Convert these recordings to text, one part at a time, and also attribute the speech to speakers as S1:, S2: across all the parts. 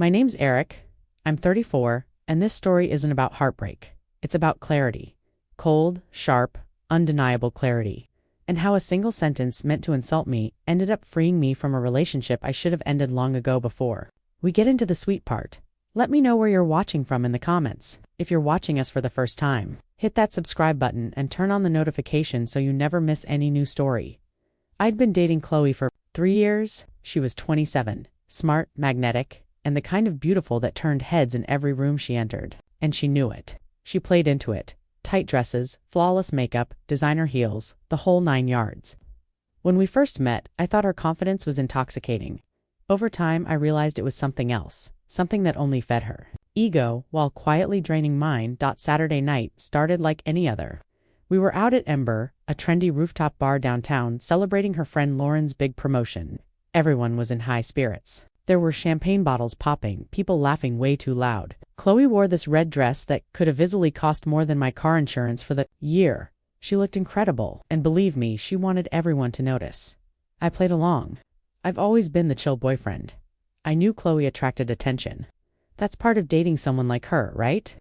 S1: My name's Eric. I'm 34, and this story isn't about heartbreak. It's about clarity. Cold, sharp, undeniable clarity. And how a single sentence meant to insult me ended up freeing me from a relationship I should have ended long ago before. We get into the sweet part. Let me know where you're watching from in the comments. If you're watching us for the first time, hit that subscribe button and turn on the notification so you never miss any new story. I'd been dating Chloe for 3 years. She was 27, smart, magnetic, and the kind of beautiful that turned heads in every room she entered. And she knew it. She played into it. Tight dresses, flawless makeup, designer heels, the whole 9 yards. When we first met, I thought her confidence was intoxicating. Over time, I realized it was something else, something that only fed her ego, while quietly draining mine. Saturday night started like any other. We were out at Ember, a trendy rooftop bar downtown, celebrating her friend Lauren's big promotion. Everyone was in high spirits. There were champagne bottles popping, people laughing way too loud. Chloe wore this red dress that could have easily cost more than my car insurance for the year. She looked incredible, and believe me, she wanted everyone to notice. I played along. I've always been the chill boyfriend. I knew Chloe attracted attention. That's part of dating someone like her, right?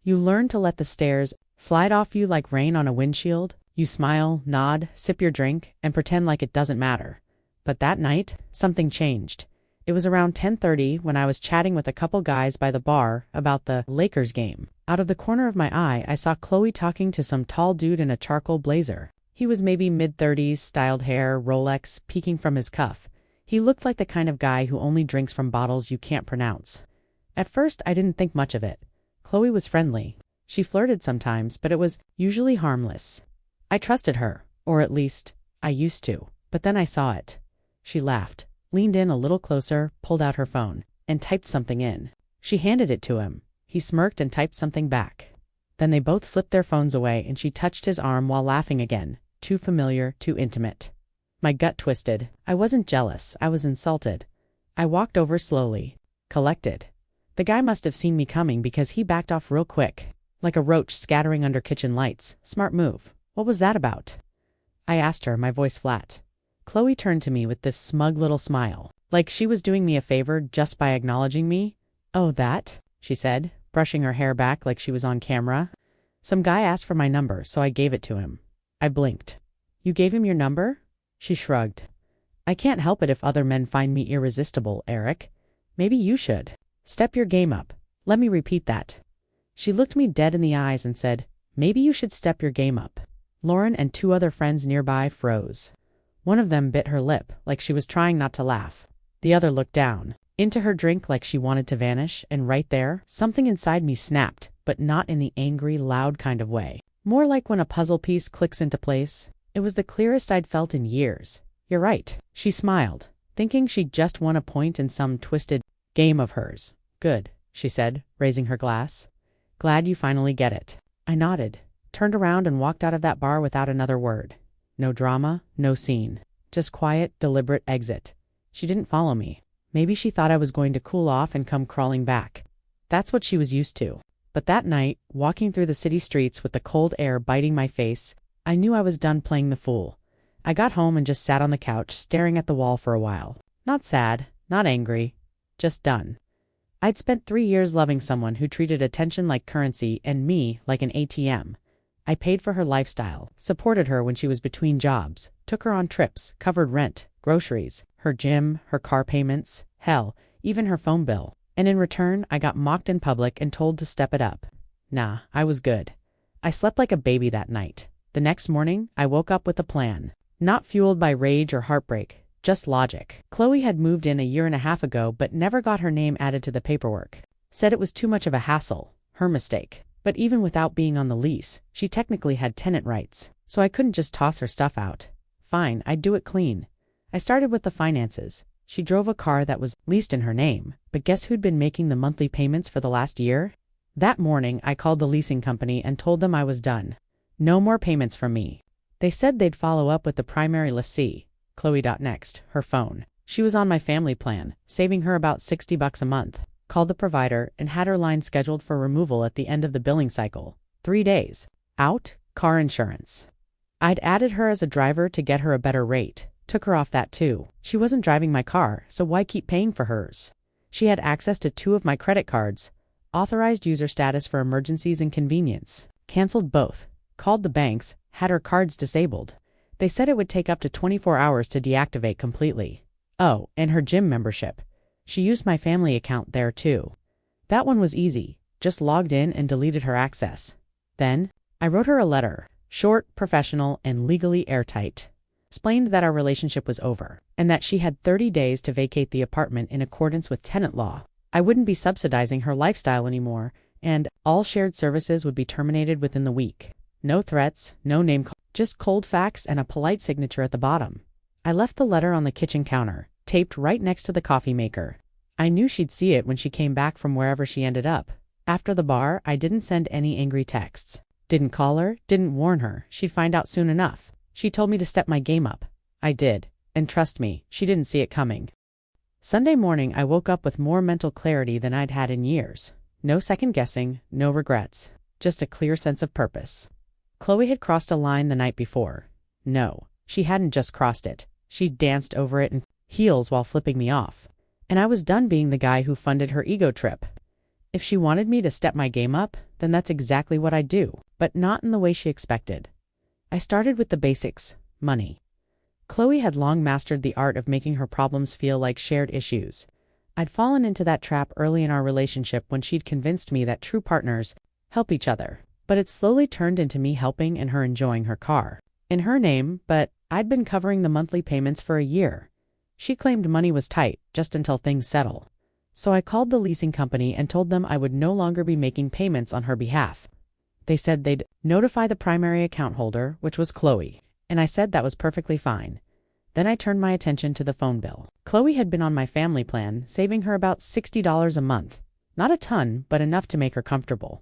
S1: You learn to let the stares slide off you like rain on a windshield. You smile, nod, sip your drink, and pretend like it doesn't matter. But that night, something changed. It was around 10:30 when I was chatting with a couple guys by the bar about the Lakers game. Out of the corner of my eye, I saw Chloe talking to some tall dude in a charcoal blazer. He was maybe mid-30s, styled hair, Rolex, peeking from his cuff. He looked like the kind of guy who only drinks from bottles you can't pronounce. At first, I didn't think much of it. Chloe was friendly. She flirted sometimes, but it was usually harmless. I trusted her, or at least, I used to. But then I saw it. She laughed, leaned in a little closer, pulled out her phone, and typed something in. She handed it to him. He smirked and typed something back. Then they both slipped their phones away and she touched his arm while laughing again. Too familiar, too intimate. My gut twisted. I wasn't jealous, I was insulted. I walked over slowly. Collected. The guy must have seen me coming because he backed off real quick. Like a roach scattering under kitchen lights. Smart move. What was that about? I asked her, my voice flat. Chloe turned to me with this smug little smile, like she was doing me a favor just by acknowledging me. Oh, that? She said, brushing her hair back like she was on camera. Some guy asked for my number, so I gave it to him. I blinked. You gave him your number? She shrugged. I can't help it if other men find me irresistible, Eric. Maybe you should. Step your game up. Let me repeat that. She looked me dead in the eyes and said, maybe you should step your game up. Lauren and 2 other friends nearby froze. One of them bit her lip, like she was trying not to laugh. The other looked down, into her drink like she wanted to vanish, and right there, something inside me snapped, but not in the angry, loud kind of way. More like when a puzzle piece clicks into place. It was the clearest I'd felt in years. You're right. She smiled, thinking she'd just won a point in some twisted game of hers. Good, she said, raising her glass. Glad you finally get it. I nodded, turned around and walked out of that bar without another word. No drama, no scene. Just quiet, deliberate exit. She didn't follow me. Maybe she thought I was going to cool off and come crawling back. That's what she was used to. But that night, walking through the city streets with the cold air biting my face, I knew I was done playing the fool. I got home and just sat on the couch, staring at the wall for a while. Not sad, not angry, just done. I'd spent 3 years loving someone who treated attention like currency and me like an ATM. I paid for her lifestyle, supported her when she was between jobs, took her on trips, covered rent, groceries, her gym, her car payments, hell, even her phone bill. And in return, I got mocked in public and told to step it up. Nah, I was good. I slept like a baby that night. The next morning, I woke up with a plan. Not fueled by rage or heartbreak, just logic. Chloe had moved in a year and a half ago but never got her name added to the paperwork. Said it was too much of a hassle. Her mistake. But even without being on the lease, she technically had tenant rights, so I couldn't just toss her stuff out. Fine, I'd do it clean. I started with the finances. She drove a car that was leased in her name, but guess who'd been making the monthly payments for the last year? That morning, I called the leasing company and told them I was done. No more payments from me. They said they'd follow up with the primary lessee, Chloe.next, her phone. She was on my family plan, saving her about $60 a month. Called the provider and had her line scheduled for removal at the end of the billing cycle. 3 days. Out, car insurance. I'd added her as a driver to get her a better rate. Took her off that too. She wasn't driving my car, so why keep paying for hers? She had access to 2 of my credit cards, authorized user status for emergencies and convenience, canceled both, called the banks, had her cards disabled. They said it would take up to 24 hours to deactivate completely. Oh, and her gym membership. She used my family account there too. That one was easy, just logged in and deleted her access. Then, I wrote her a letter, short, professional, and legally airtight. Explained that our relationship was over, and that she had 30 days to vacate the apartment in accordance with tenant law. I wouldn't be subsidizing her lifestyle anymore, and all shared services would be terminated within the week. No threats, no name call, just cold facts and a polite signature at the bottom. I left the letter on the kitchen counter, taped right next to the coffee maker. I knew she'd see it when she came back from wherever she ended up. After the bar, I didn't send any angry texts. Didn't call her, didn't warn her, she'd find out soon enough. She told me to step my game up. I did, and trust me, she didn't see it coming. Sunday morning, I woke up with more mental clarity than I'd had in years. No second guessing, no regrets, just a clear sense of purpose. Chloe had crossed a line the night before. No, she hadn't just crossed it. She'd danced over it in heels while flipping me off. And I was done being the guy who funded her ego trip. If she wanted me to step my game up, then that's exactly what I'd do, but not in the way she expected. I started with the basics, money. Chloe had long mastered the art of making her problems feel like shared issues. I'd fallen into that trap early in our relationship when she'd convinced me that true partners help each other. But it slowly turned into me helping and her enjoying her car. In her name, but I'd been covering the monthly payments for a year. She claimed money was tight, just until things settle. So I called the leasing company and told them I would no longer be making payments on her behalf. They said they'd notify the primary account holder, which was Chloe, and I said that was perfectly fine. Then I turned my attention to the phone bill. Chloe had been on my family plan, saving her about $60 a month. Not a ton, but enough to make her comfortable.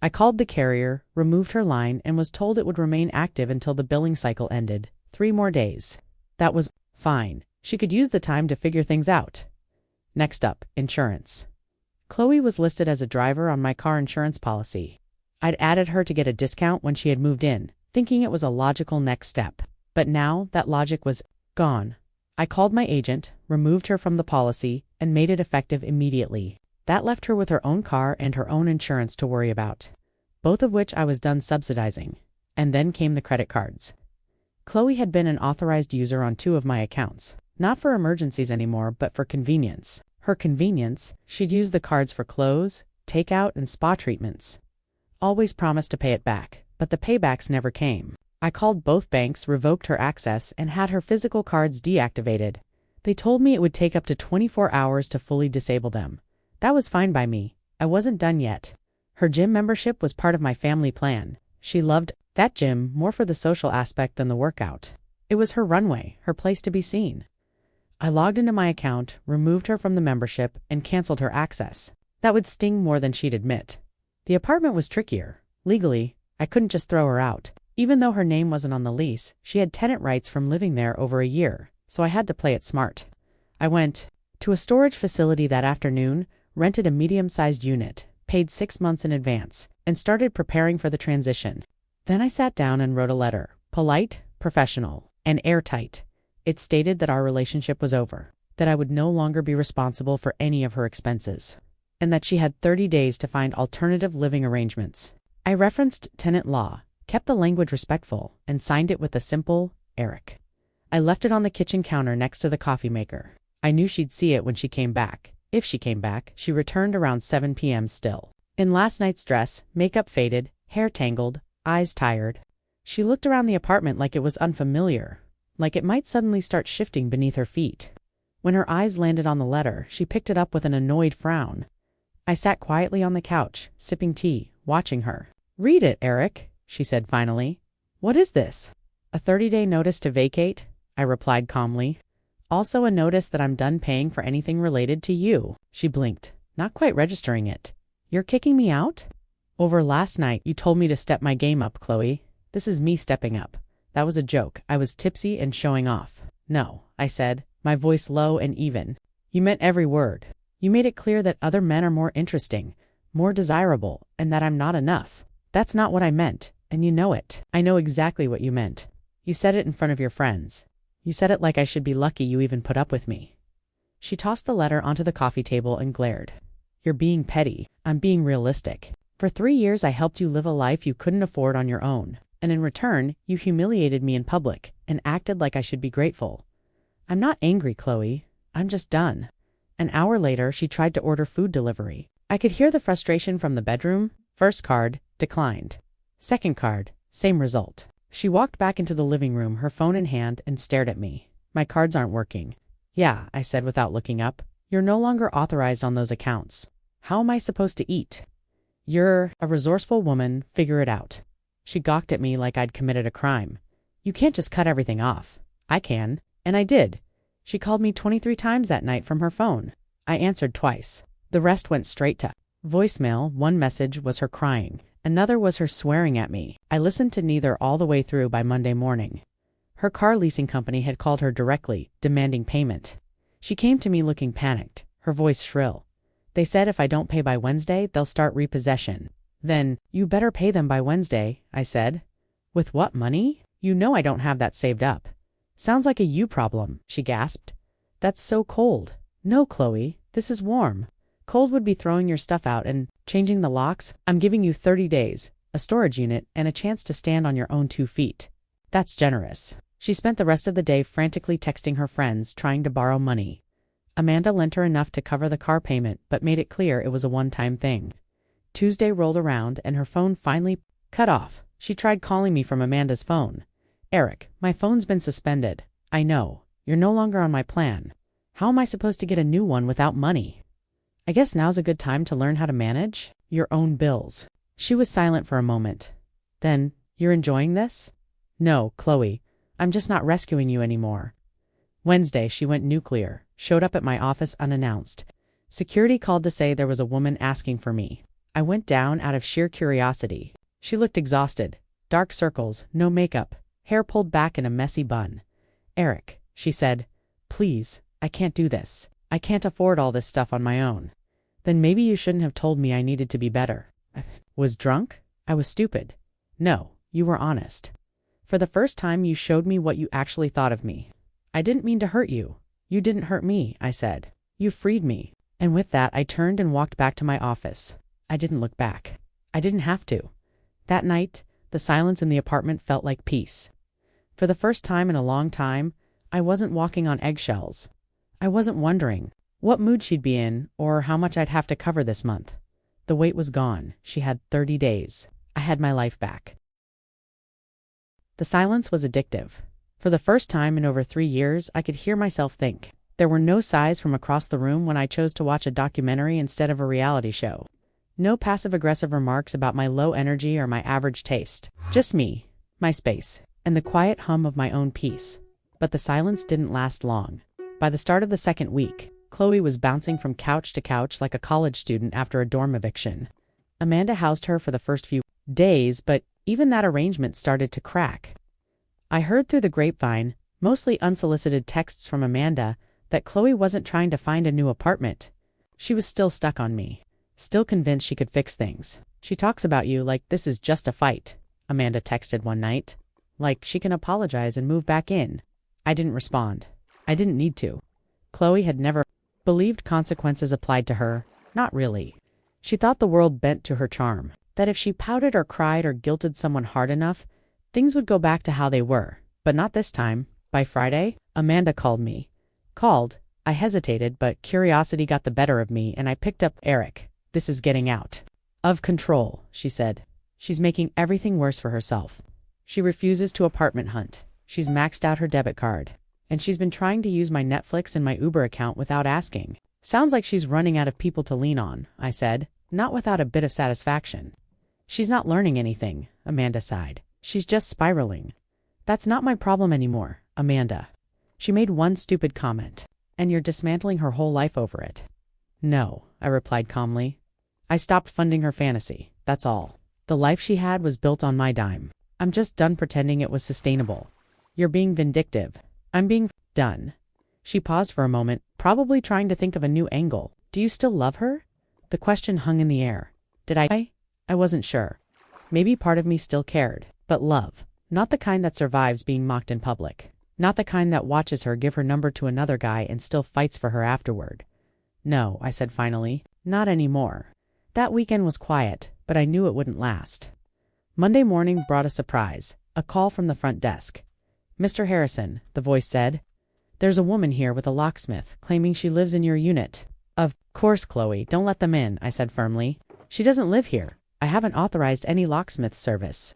S1: I called the carrier, removed her line, and was told it would remain active until the billing cycle ended. 3 more days. That was fine. She could use the time to figure things out. Next up, insurance. Chloe was listed as a driver on my car insurance policy. I'd added her to get a discount when she had moved in, thinking it was a logical next step. But now that logic was gone. I called my agent, removed her from the policy, and made it effective immediately. That left her with her own car and her own insurance to worry about, both of which I was done subsidizing. And then came the credit cards. Chloe had been an authorized user on 2 of my accounts, not for emergencies anymore, but for convenience. Her convenience, she'd use the cards for clothes, takeout, and spa treatments. Always promised to pay it back, but the paybacks never came. I called both banks, revoked her access, and had her physical cards deactivated. They told me it would take up to 24 hours to fully disable them. That was fine by me. I wasn't done yet. Her gym membership was part of my family plan. She loved that gym more for the social aspect than the workout. It was her runway, her place to be seen. I logged into my account, removed her from the membership, and canceled her access. That would sting more than she'd admit. The apartment was trickier. Legally, I couldn't just throw her out. Even though her name wasn't on the lease, she had tenant rights from living there over a year, so I had to play it smart. I went to a storage facility that afternoon, rented a medium-sized unit, paid 6 months in advance, and started preparing for the transition. Then I sat down and wrote a letter, polite, professional, and airtight. It stated that our relationship was over, that I would no longer be responsible for any of her expenses, and that she had 30 days to find alternative living arrangements. I referenced tenant law, kept the language respectful, and signed it with a simple, Eric. I left it on the kitchen counter next to the coffee maker. I knew she'd see it when she came back. If she came back, she returned around 7 p.m. still. In last night's dress, makeup faded, hair tangled, eyes tired. She looked around the apartment like it was unfamiliar, like it might suddenly start shifting beneath her feet. When her eyes landed on the letter, she picked it up with an annoyed frown. I sat quietly on the couch, sipping tea, watching her. "Read it, Eric," she said finally. "What is this?" "A 30-day notice to vacate," I replied calmly. "Also a notice that I'm done paying for anything related to you." She blinked, not quite registering it. "You're kicking me out?" "Over last night, you told me to step my game up, Chloe. This is me stepping up." That was a joke. I was tipsy and showing off. "No," I said, my voice low and even. "You meant every word. You made it clear that other men are more interesting, more desirable, and that I'm not enough. That's not what I meant, and you know it." "I know exactly what you meant. You said it in front of your friends. You said it like I should be lucky you even put up with me." She tossed the letter onto the coffee table and glared. You're being petty. I'm being realistic. For 3 years I helped you live a life you couldn't afford on your own, and in return, you humiliated me in public and acted like I should be grateful. I'm not angry, Chloe. I'm just done. An hour later, she tried to order food delivery. I could hear the frustration from the bedroom. First card, declined. Second card, same result. She walked back into the living room, her phone in hand, and stared at me. My cards aren't working. Yeah, I said without looking up. You're no longer authorized on those accounts. How am I supposed to eat? You're a resourceful woman, figure it out. She gawked at me like I'd committed a crime. You can't just cut everything off. I can. And I did. She called me 23 times that night from her phone. I answered twice. The rest went straight to voicemail. One message was her crying. Another was her swearing at me. I listened to neither all the way through by Monday morning. Her car leasing company had called her directly, demanding payment. She came to me looking panicked, her voice shrill. They said if I don't pay by Wednesday, they'll start repossession. Then, you better pay them by Wednesday, I said. With what money? You know I don't have that saved up. Sounds like a you problem, she gasped. That's so cold. No, Chloe, this is warm. Cold would be throwing your stuff out and changing the locks. I'm giving you 30 days, a storage unit, and a chance to stand on your own 2 feet. That's generous. She spent the rest of the day frantically texting her friends, trying to borrow money. Amanda lent her enough to cover the car payment, but made it clear it was a one-time thing. Tuesday rolled around, and her phone finally cut off. She tried calling me from Amanda's phone. Eric, my phone's been suspended. I know. You're no longer on my plan. How am I supposed to get a new one without money? I guess now's a good time to learn how to manage your own bills. She was silent for a moment. Then, you're enjoying this? No, Chloe. I'm just not rescuing you anymore. Wednesday, she went nuclear, showed up at my office unannounced. Security called to say there was a woman asking for me. I went down out of sheer curiosity. She looked exhausted. Dark circles, no makeup, hair pulled back in a messy bun. Eric, she said, please, I can't do this. I can't afford all this stuff on my own. Then maybe you shouldn't have told me I needed to be better. I was drunk? I was stupid. No, you were honest. For the first time, you showed me what you actually thought of me. I didn't mean to hurt you. You didn't hurt me, I said. You freed me. And with that, I turned and walked back to my office. I didn't look back. I didn't have to. That night, the silence in the apartment felt like peace. For the first time in a long time, I wasn't walking on eggshells. I wasn't wondering what mood she'd be in or how much I'd have to cover this month. The weight was gone. She had 30 days. I had my life back. The silence was addictive. For the first time in over 3 years, I could hear myself think. There were no sighs from across the room when I chose to watch a documentary instead of a reality show. No passive-aggressive remarks about my low energy or my average taste. Just me, my space, and the quiet hum of my own peace. But the silence didn't last long. By the start of the second week, Chloe was bouncing from couch to couch like a college student after a dorm eviction. Amanda housed her for the first few days, but even that arrangement started to crack. I heard through the grapevine, mostly unsolicited texts from Amanda, that Chloe wasn't trying to find a new apartment. She was still stuck on me, still convinced she could fix things. She talks about you like this is just a fight, Amanda texted one night. Like she can apologize and move back in. I didn't respond. I didn't need to. Chloe had never believed consequences applied to her. Not really. She thought the world bent to her charm, that if she pouted or cried or guilted someone hard enough, things would go back to how they were. But not this time. By Friday, Amanda called me. I hesitated, but curiosity got the better of me, and I picked up. Eric, this is getting out of control, she said. She's making everything worse for herself. She refuses to apartment hunt. She's maxed out her debit card. And she's been trying to use my Netflix and my Uber account without asking. Sounds like she's running out of people to lean on, I said, not without a bit of satisfaction. She's not learning anything, Amanda sighed. She's just spiraling. That's not my problem anymore, Amanda. She made one stupid comment, and you're dismantling her whole life over it. No, I replied calmly. I stopped funding her fantasy, that's all. The life she had was built on my dime. I'm just done pretending it was sustainable. You're being vindictive. I'm being done. She paused for a moment, probably trying to think of a new angle. Do you still love her? The question hung in the air. Did I? I wasn't sure. Maybe part of me still cared, but love. Not the kind that survives being mocked in public. Not the kind that watches her give her number to another guy and still fights for her afterward. No, I said finally, not anymore. That weekend was quiet, but I knew it wouldn't last. Monday morning brought a surprise, a call from the front desk. "Mr. Harrison," the voice said. "There's a woman here with a locksmith claiming she lives in your unit." "Of course, Chloe, don't let them in," I said firmly. "She doesn't live here. I haven't authorized any locksmith service."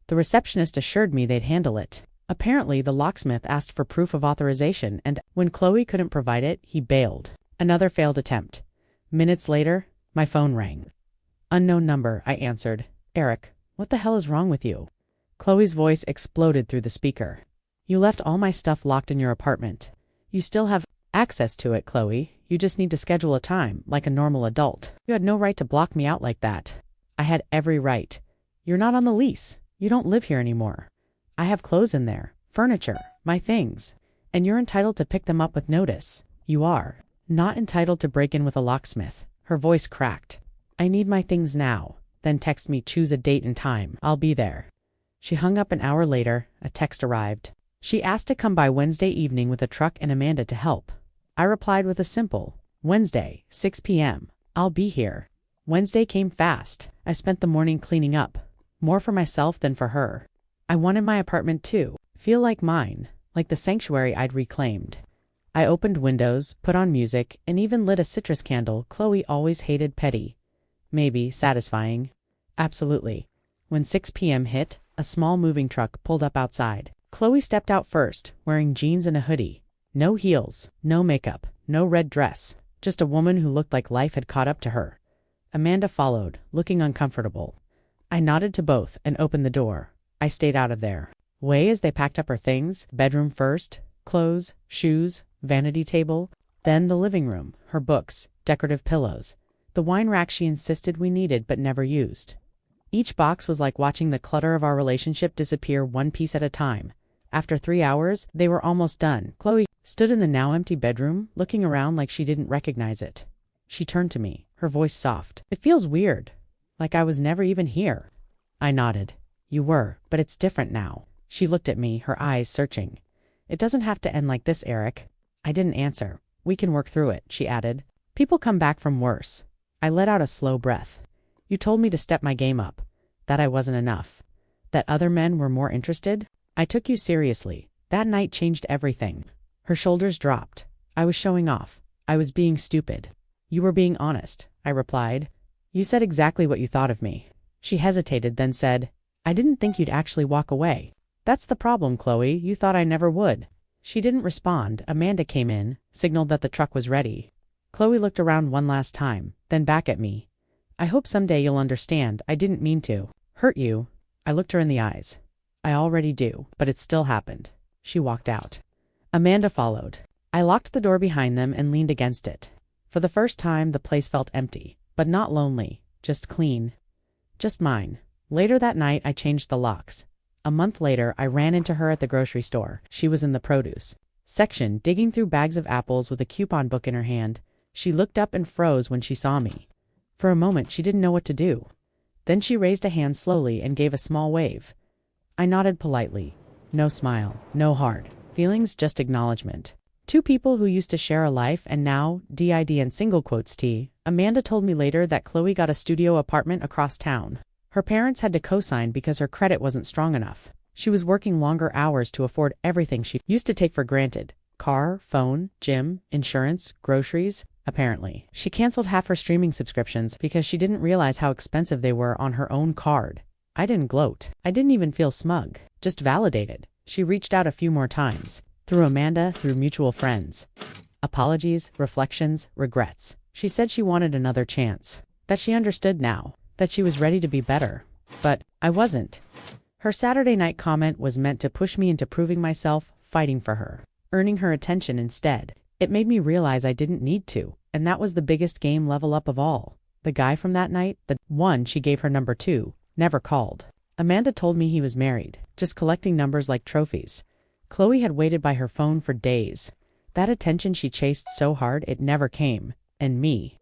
S1: The receptionist assured me they'd handle it. Apparently, the locksmith asked for proof of authorization, and when Chloe couldn't provide it, he bailed. Another failed attempt. Minutes later, my phone rang. "Unknown number," I answered. "Eric, what the hell is wrong with you?" Chloe's voice exploded through the speaker. "You left all my stuff locked in your apartment. You still have access to it, Chloe. You just need to schedule a time, like a normal adult. You had no right to block me out like that." "I had every right. You're not on the lease. You don't live here anymore. I have clothes in there, furniture, my things, and you're entitled to pick them up with notice. You are not entitled to break in with a locksmith." Her voice cracked. "I need my things now. Then text me, choose a date and time. I'll be there." She hung up. An hour later, a text arrived. She asked to come by Wednesday evening with a truck and Amanda to help. I replied with a simple, "Wednesday, 6 p.m. I'll be here." Wednesday came fast. I spent the morning cleaning up, more for myself than for her. I wanted my apartment to feel like mine, like the sanctuary I'd reclaimed. I opened windows, put on music, and even lit a citrus candle. Chloe always hated petty. Maybe satisfying. Absolutely. When 6 p.m. hit, a small moving truck pulled up outside. Chloe stepped out first, wearing jeans and a hoodie. No heels, no makeup, no red dress, just a woman who looked like life had caught up to her. Amanda followed, looking uncomfortable. I nodded to both and opened the door. I stayed out of there. Way as they packed up her things, bedroom first, clothes, shoes, vanity table, then the living room, her books, decorative pillows, the wine rack she insisted we needed but never used. Each box was like watching the clutter of our relationship disappear one piece at a time. After 3 hours, they were almost done. Chloe stood in the now empty bedroom, looking around like she didn't recognize it. She turned to me, her voice soft. "It feels weird, like I was never even here." I nodded. "You were, but it's different now." She looked at me, her eyes searching. "It doesn't have to end like this, Eric." I didn't answer. "We can work through it," she added. "People come back from worse." I let out a slow breath. "You told me to step my game up, that I wasn't enough, that other men were more interested. I took you seriously. That night changed everything." Her shoulders dropped. I was showing off. I was being stupid. "You were being honest," I replied. "You said exactly what you thought of me." She hesitated, then said, "I didn't think you'd actually walk away." "That's the problem, Chloe. You thought I never would." She didn't respond. Amanda came in, signaled that the truck was ready. Chloe looked around one last time, then back at me. "I hope someday you'll understand. I didn't mean to hurt you." I looked her in the eyes. "I already do, but it still happened." She walked out. Amanda followed. I locked the door behind them and leaned against it. For the first time, the place felt empty, but not lonely, just clean. Just mine. Later that night, I changed the locks. A month later, I ran into her at the grocery store. She was in the produce section, digging through bags of apples with a coupon book in her hand. She looked up and froze when she saw me. For a moment, she didn't know what to do. Then she raised a hand slowly and gave a small wave. I nodded politely. No smile, no hard feelings, just acknowledgement. Two people who used to share a life and now, DID and single quotes T. Amanda told me later that Chloe got a studio apartment across town. Her parents had to co-sign because her credit wasn't strong enough. She was working longer hours to afford everything she used to take for granted. Car, phone, gym, insurance, groceries. Apparently, she canceled half her streaming subscriptions because she didn't realize how expensive they were on her own card. I didn't gloat. I didn't even feel smug. Just validated. She reached out a few more times. Through Amanda, through mutual friends. Apologies, reflections, regrets. She said she wanted another chance. That she understood now. That she was ready to be better. But I wasn't. Her Saturday night comment was meant to push me into proving myself, fighting for her, earning her attention instead. It made me realize I didn't need to, and that was the biggest game level up of all. The guy from that night, the one she gave her number to, never called. Amanda told me he was married, just collecting numbers like trophies. Chloe had waited by her phone for days. That attention she chased so hard it never came. And me.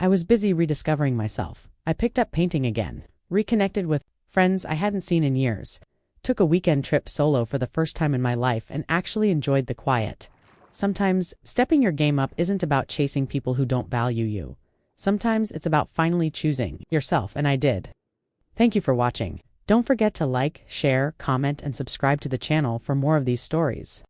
S1: I was busy rediscovering myself. I picked up painting again, reconnected with friends I hadn't seen in years. Took a weekend trip solo for the first time in my life and actually enjoyed the quiet. Sometimes, stepping your game up isn't about chasing people who don't value you. Sometimes it's about finally choosing yourself, and I did. Thank you for watching. Don't forget to like, share, comment, and subscribe to the channel for more of these stories.